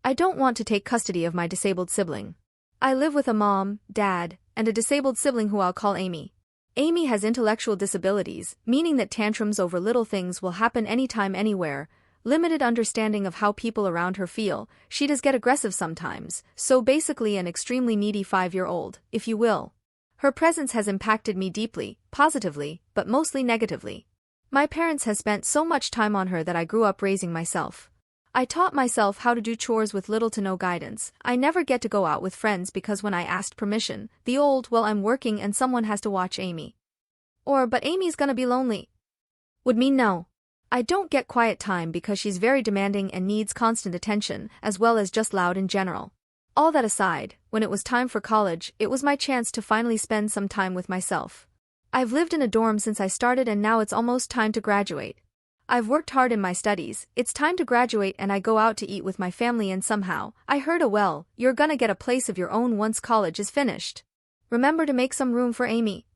I don't want to take custody of my disabled sibling. I live with a mom, dad, and a disabled sibling who I'll call Amy. Amy has intellectual disabilities, meaning that tantrums over little things will happen anytime anywhere, limited understanding of how people around her feel, she does get aggressive sometimes, so basically an extremely needy 5-year-old, if you will. Her presence has impacted me deeply, positively, but mostly negatively. My parents have spent so much time on her that I grew up raising myself. I taught myself how to do chores with little to no guidance. I never get to go out with friends because when I asked permission, the old, well, I'm working and someone has to watch Amy. Or, but Amy's gonna be lonely, would mean no. I don't get quiet time because she's very demanding and needs constant attention, as well as just loud in general. All that aside, when it was time for college, it was my chance to finally spend some time with myself. I've lived in a dorm since I started and now it's almost time to graduate. I've worked hard in my studies, it's time to graduate and I go out to eat with my family and somehow, I heard well, you're gonna get a place of your own once college is finished. Remember to make some room for Amy.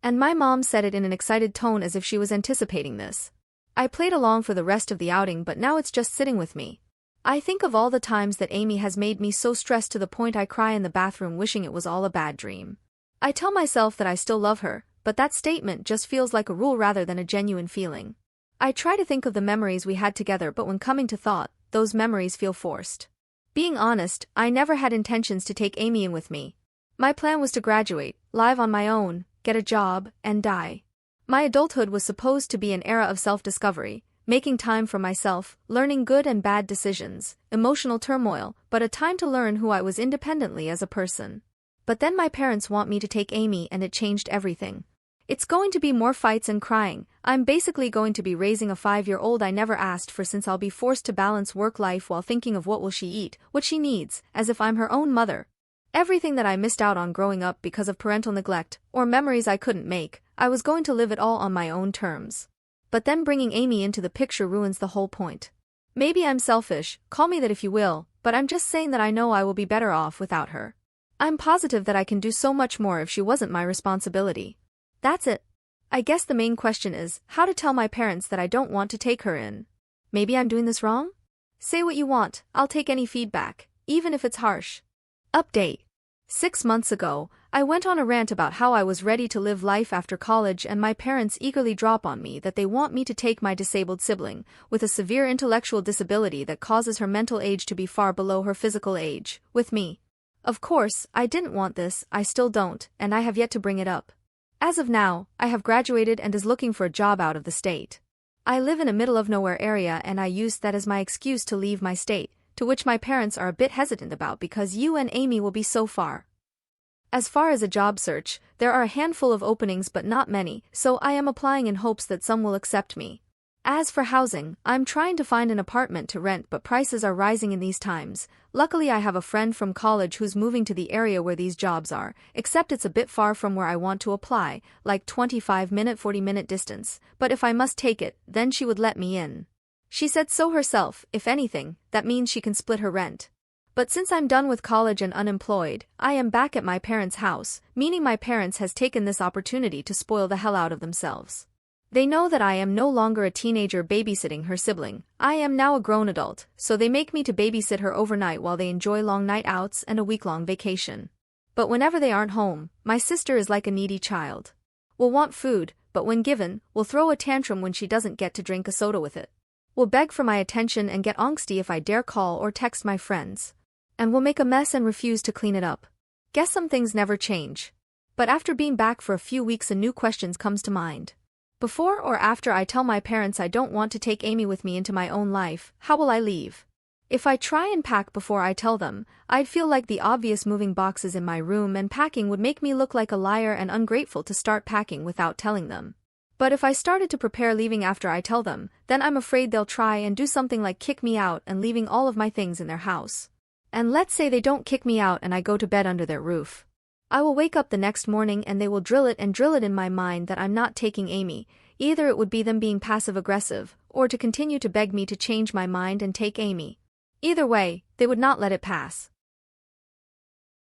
And my mom said it in an excited tone as if she was anticipating this. I played along for the rest of the outing but now it's just sitting with me. I think of all the times that Amy has made me so stressed to the point I cry in the bathroom wishing it was all a bad dream. I tell myself that I still love her, but that statement just feels like a rule rather than a genuine feeling. I try to think of the memories we had together but when coming to thought, those memories feel forced. Being honest, I never had intentions to take Amy in with me. My plan was to graduate, live on my own, get a job, and die. My adulthood was supposed to be an era of self-discovery, making time for myself, learning good and bad decisions, emotional turmoil, but a time to learn who I was independently as a person. But then my parents want me to take Amy and it changed everything. It's going to be more fights and crying. I'm basically going to be raising a 5-year-old I never asked for since I'll be forced to balance work life while thinking of what will she eat, what she needs, as if I'm her own mother. Everything that I missed out on growing up because of parental neglect, or memories I couldn't make, I was going to live it all on my own terms. But then bringing Amy into the picture ruins the whole point. Maybe I'm selfish, call me that if you will, but I'm just saying that I know I will be better off without her. I'm positive that I can do so much more if she wasn't my responsibility. That's it. I guess the main question is, how to tell my parents that I don't want to take her in. Maybe I'm doing this wrong? Say what you want, I'll take any feedback, even if it's harsh. Update. 6 months ago, I went on a rant about how I was ready to live life after college and my parents eagerly drop on me that they want me to take my disabled sibling, with a severe intellectual disability that causes her mental age to be far below her physical age, with me. Of course, I didn't want this, I still don't, and I have yet to bring it up. As of now, I have graduated and is looking for a job out of the state. I live in a middle-of-nowhere area and I used that as my excuse to leave my state, to which my parents are a bit hesitant about because you and Amy will be so far. As far as a job search, there are a handful of openings but not many, so I am applying in hopes that some will accept me. As for housing, I'm trying to find an apartment to rent but prices are rising in these times. Luckily I have a friend from college who's moving to the area where these jobs are, except it's a bit far from where I want to apply, like 25-minute 40-minute distance, but if I must take it, then she would let me in. She said so herself, if anything, that means she can split her rent. But since I'm done with college and unemployed, I am back at my parents' house, meaning my parents has taken this opportunity to spoil the hell out of themselves. They know that I am no longer a teenager babysitting her sibling, I am now a grown adult, so they make me to babysit her overnight while they enjoy long night outs and a week-long vacation. But whenever they aren't home, my sister is like a needy child. Will want food, but when given, will throw a tantrum when she doesn't get to drink a soda with it. Will beg for my attention and get angsty if I dare call or text my friends. And will make a mess and refuse to clean it up. Guess some things never change. But after being back for a few weeks a new question comes to mind. Before or after I tell my parents I don't want to take Amy with me into my own life, how will I leave? If I try and pack before I tell them, I'd feel like the obvious moving boxes in my room and packing would make me look like a liar and ungrateful to start packing without telling them. But if I started to prepare leaving after I tell them, then I'm afraid they'll try and do something like kick me out and leaving all of my things in their house. And let's say they don't kick me out and I go to bed under their roof. I will wake up the next morning and they will drill it in my mind that I'm not taking Amy. Either it would be them being passive-aggressive, or to continue to beg me to change my mind and take Amy. Either way, they would not let it pass.